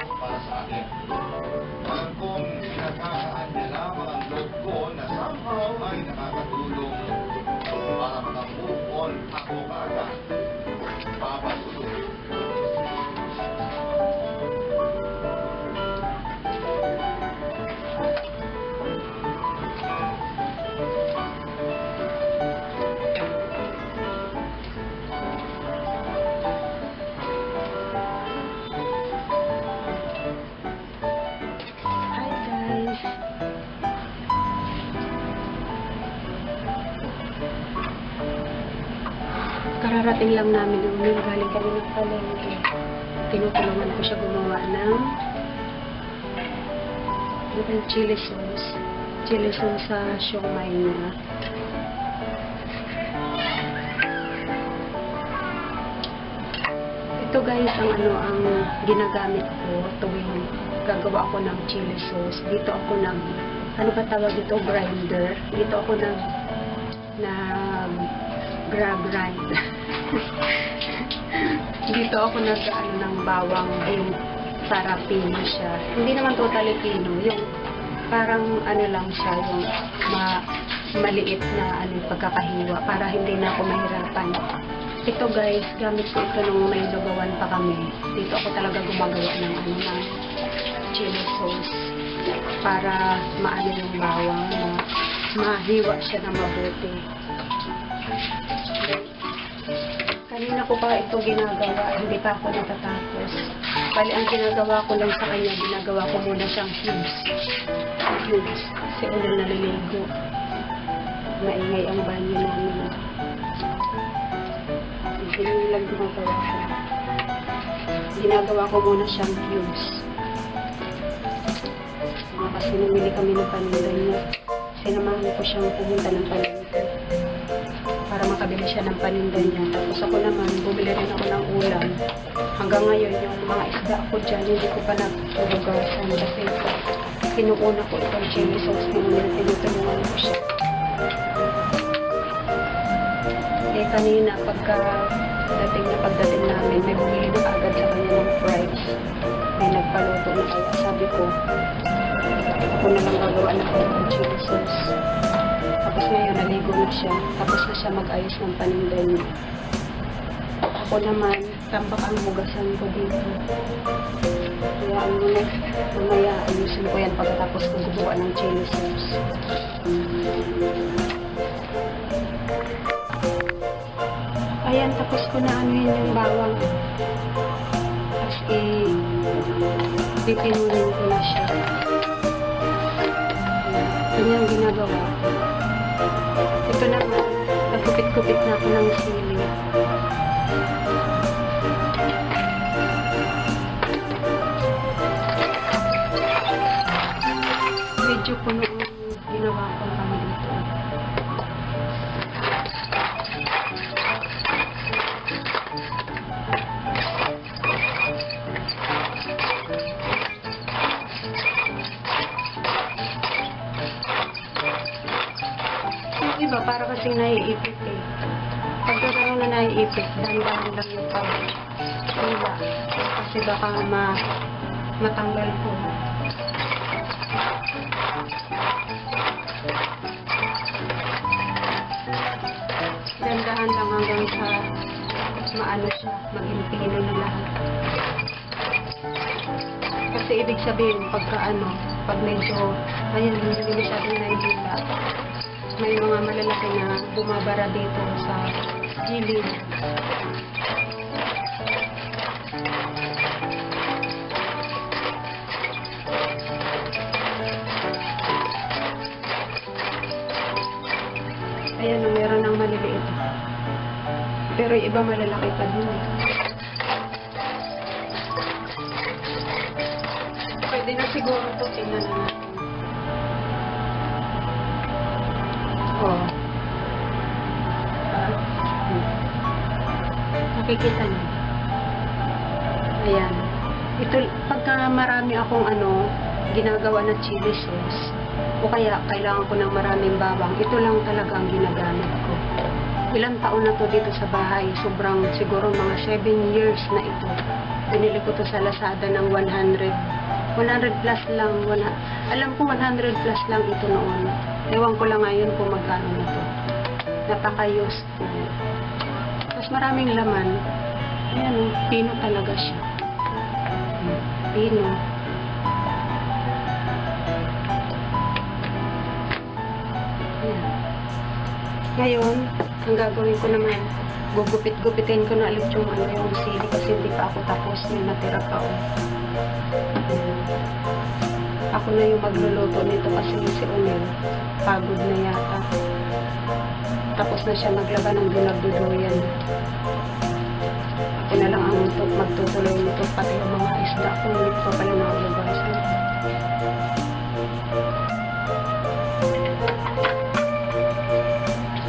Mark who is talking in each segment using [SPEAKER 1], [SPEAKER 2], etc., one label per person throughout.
[SPEAKER 1] para sa akin. Alam kong pinagkasaan niya lamang ang loob ko na somehow ay nakakatulong para maka-move on ako kaagad. Papasuloy.
[SPEAKER 2] Kararating lang namin noon, galing kami ng palengke. Tinutulungan ko siya gumawa ng chili sauce. Chili sauce sa siomai niya. Ito guys, ang ginagamit ko tuwing gagawa ako ng chili sauce. Dito ako ano ba tawag dito? Grinder. Dito ako grind. Dito ako ng bawang, yung para pino siya. Hindi naman totally pino, yung parang lang siya, yung maliit na pagkakahiwa para hindi na ako mahirapan. Ito guys, gamit ko ito nung may lugawan pa kami. Dito ako talaga gumagawa ng chili sauce para yung bawang, mahiwa siya na mabuti. Kanina ko pa ito ginagawa, hindi pa ako natatapos. Bali, ang ginagawa ko lang sa kanya, ginagawa ko muna siyang cubes. Kasi unang naliligo. Maingay ang banyo namin. Hindi lang gumagawa ko. Ginagawa ko muna siyang cubes. Kasi namili kami ng paninda niya. Sinamahan ko siyang pumunta ng paninda para makabili siya ng paninda niya. Tapos ako naman, bumili rin ako ng ulam. Hanggang ngayon, yung mga isda ko dyan, hindi ko pa nagtugasan kasi pinuuna ko itong chili sauce na tinutulungan ko siya. Kanina, pagdating namin, may bumili na agad sa kanya ng fries. May nagpaluto na kaya sabi ko, ako na lang gagawa na ako ng chili sauce. Tapos ngayon, naligo na siya. Tapos na siya mag-ayos ng paninda niya. Ako naman, tambak ang hugasan ko dito. Kaya mamaya ayusin ko yan pagkatapos ko gumawa ng chili sauce. Ayan, tapos ko na yung bawang. Tapos pipinunin ko na siya. Yan yung ginagawa. Ito naman, nagkupit-kupit na ako ng sili. Medyo puno ang ginawa ko kami dito. Iba, para kasing naiipit eh. Pagkakaroon na naiipit, dahan-dahan lang yung pag-hula. Kasi baka matanggal po. Dahan-dahan lang hanggang sa maano siya, maging pino na lahat. Kasi ibig sabihin, pag medyo, ayun, hindi masyadong naihila. May mga malalaki na bumabara dito sa gilid. Ayan, meron ng maliliit. Pero yung iba malalaki pa din. Pwede na siguro ito, tingnan na natin. Oh. Nakikita niyo. Ayan. Ito, pagka marami akong ginagawa na chili sauce, o kaya kailangan ko ng maraming bawang, ito lang talaga ang ginagamit ko. Ilang taon na to dito sa bahay. Sobrang, siguro mga 7 years na ito. Binili ko to sa Lazada ng 100. 100 plus lang. Alam ko 100 plus lang ito noon. Ewan ko lang ngayon kung magkano na to. Napaka-useful. Tapos maraming laman. Ayan o, pino talaga siya. Pino. Ayan. Ngayon, ang gagawin ko naman, gugupit-gupitin ko na ulit yung sili kasi hindi pa ako tapos, may natira pa o. Ako na yung magluluto nito kasi si Unel pagod na yata. Tapos na siya maglaba ng dinagduduyan. Ako na lang ang magtutuloy nito, pati yung mga isda ko hindi pa pala nakalubasan.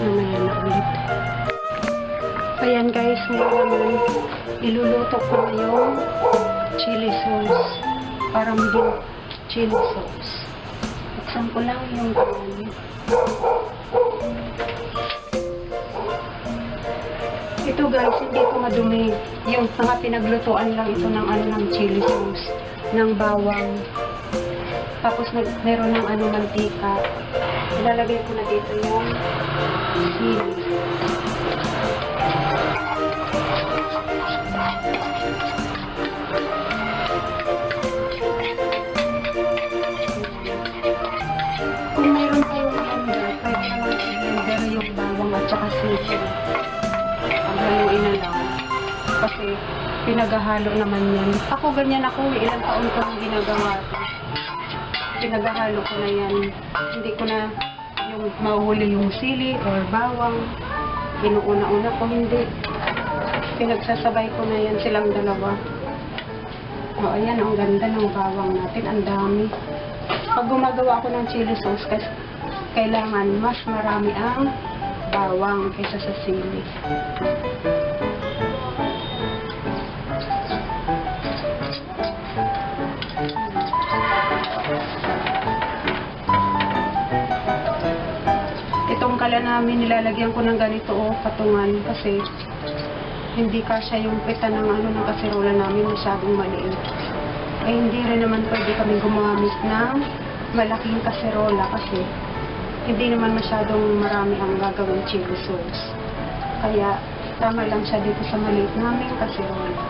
[SPEAKER 2] Mamaya na ulit. Ayan guys, ngayon iluluto ko na yung chili sauce. Para maging chili sauce. Buksan ko lang yung kawali. Ito guys, hindi ito madumi. Yung mga pinaglutuan lang ito ng chili sauce. Ng bawang. Tapos meron ng mantika. Ilalagay ko na dito yung sili. Kung mayroon kayong blender, pwede naman i-blender yung bawang at saka sili. Paghaluin na lang. Kasi pinaghahalo naman yan. Ako ganyan ako, ilang taon ko nang ginagawa ito. Pinaghahalo ko na yan. Hindi ko na yung mahuhuli yung sili or bawang. Inuuna-una ko, hindi. Pinagsasabay ko na yan silang dalawa. O, ayan, ang ganda ng bawang natin. Ang dami. Pag gumagawa ako ng chili sauce, kasi kailangan mas marami ang bawang kaysa sa sili. Itong kala namin, nilalagyan ko ng ganito o patungan kasi hindi kasya yung pita ng ng kaserola namin, masyadong maliit. Eh, hindi rin naman pwede kami gumamit ng malaking kaserola kasi hindi naman masyadong marami ang gagawing chili sauce. Kaya, tama lang siya dito sa maliit naming kaserola.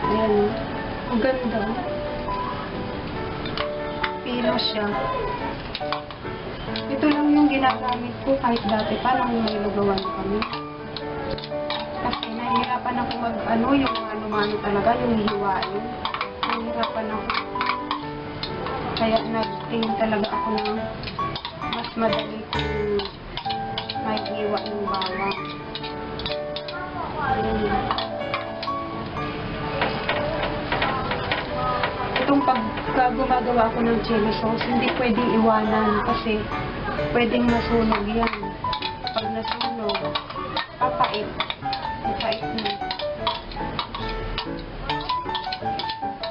[SPEAKER 2] Ayan. Ang ganda. Pino siya. Ito lang yung ginagamit ko kahit dati pa nang may lugawan kami. Kasi nahihirapan ako yung ano talaga, yung hiwain. Nahihirapan ako. Kaya nagtingin talaga ako ng mas madali kung may hiwa yung bawang. Itong pagka gumagawa ko ng chili sauce, hindi pwedeng iwanan kasi pwedeng masunog yan. Pag nasunog, papait. Papait na.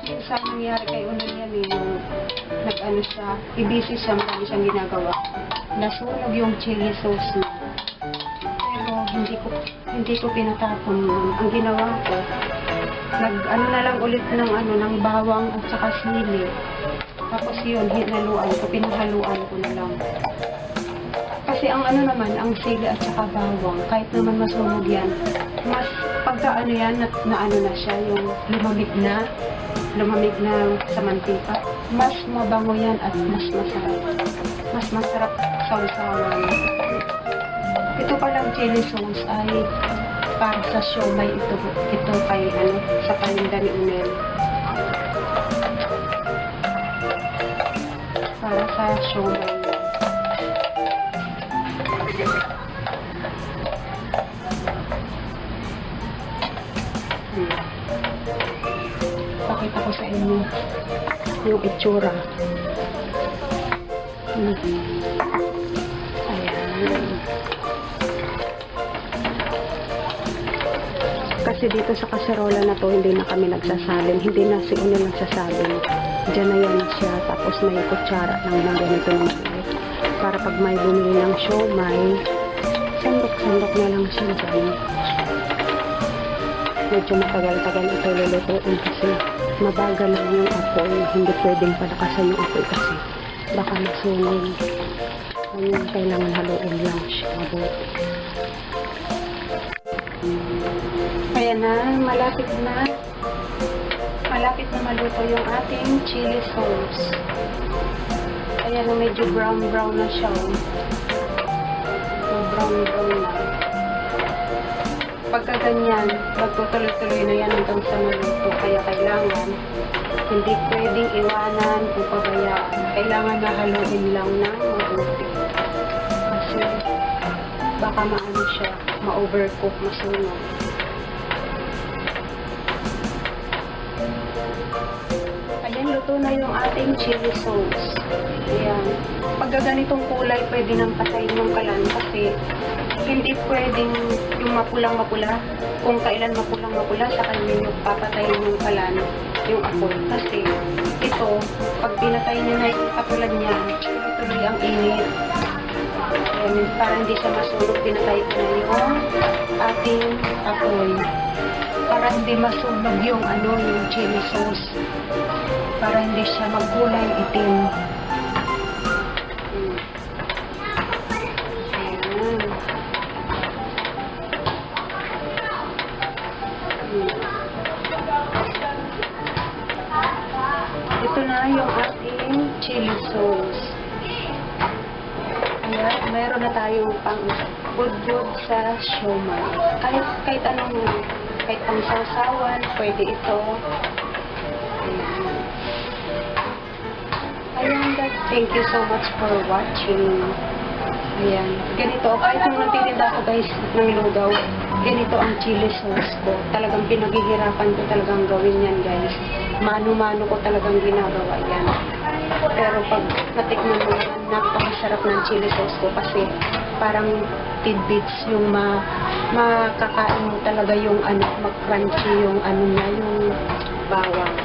[SPEAKER 2] Minsan nangyari kay Unel yan yung nag-ano siya, ibisi siya, marami siyang ginagawa. Nasunog yung chili sauce na. Pero hindi ko pinatapon yun. Ang ginawa ko, na lang ulit ng bawang at saka sili. Tapos yun, hinaluan ko, pinahaluan ko na lang. Kasi ang ang sili at saka bawang, kahit naman masunog yan, mas pagka yan, na siya, yung lumamig na sa mantika, mas mabango yan at mas masarap. Mas masarap sausawan. Ito palang chili sauce ay para sa siomay ito kay sa paninda ni Unel. Para sa siomay. Pakita ko sa inyo yung itsura. Ayan. Kasi dito sa kaserola na to, hindi na kami nagsasalin. Hindi na si Unel nagsasalin. Diyan na yan siya. Tapos may kutsara lang ganito ng maliit. Para pag may bumili ng siomay, sandok-sandok na lang siya dyan. medyo matagal-tagal ito lulutuin kasi mabagal lang yung apoy. Hindi pwedeng palakasan yung apoy kasi baka masunog. Ayun, kailangan haluin lang siya mabuti. Ayan na, malapit na. Malapit na maluto yung ating chili sauce. Ayan na, medyo brown-brown na siya. Brown-brown na. Pagka ganyan, magtutuloy-tuloy na yan hanggang sa maluto. Kaya kailangan, hindi pwedeng iwanan o pabayaan. Kailangan na haluin lang ng mabuti. Kasi baka maano siya, ma-overcook, masunog. Ayan, luto na yung ating chili sauce. Ayan. Pag ganitong kulay, pwede nang patayin yung kalan kasi hindi pwedeng yung mapulang-mapula. Kung kailan mapulang-mapula, sa kanya yung papatayin yung kalan, yung apoy. Kasi ito, pag pinatay niya na yung kapulan niya, tuloy ang init. Ayan, para hindi siya masunog, pinatay ko na yung ating apoy. Para hindi masunog yung yung chili sauce. Para hindi siya magkulay itim. Ito na yung ating chili sauce. Ayan, meron na tayong pang budbud sa siomai. Kahit anong, kahit pang sausawan, pwede ito. Ayan, guys, thank you so much for watching. Ayan, ganito, kahit yung nagtitinda ko guys ng lugaw, ganito ang chili sauce ko. Talagang pinaghihirapan ko talagang gawin yan guys. Mano-mano ko talagang ginagawa yan. Pero pag natikman mo yan, napakasarap ng chili sauce ko kasi parang tidbits yung makakain mo talaga yung mag-crunchy yung niya, yung bawang.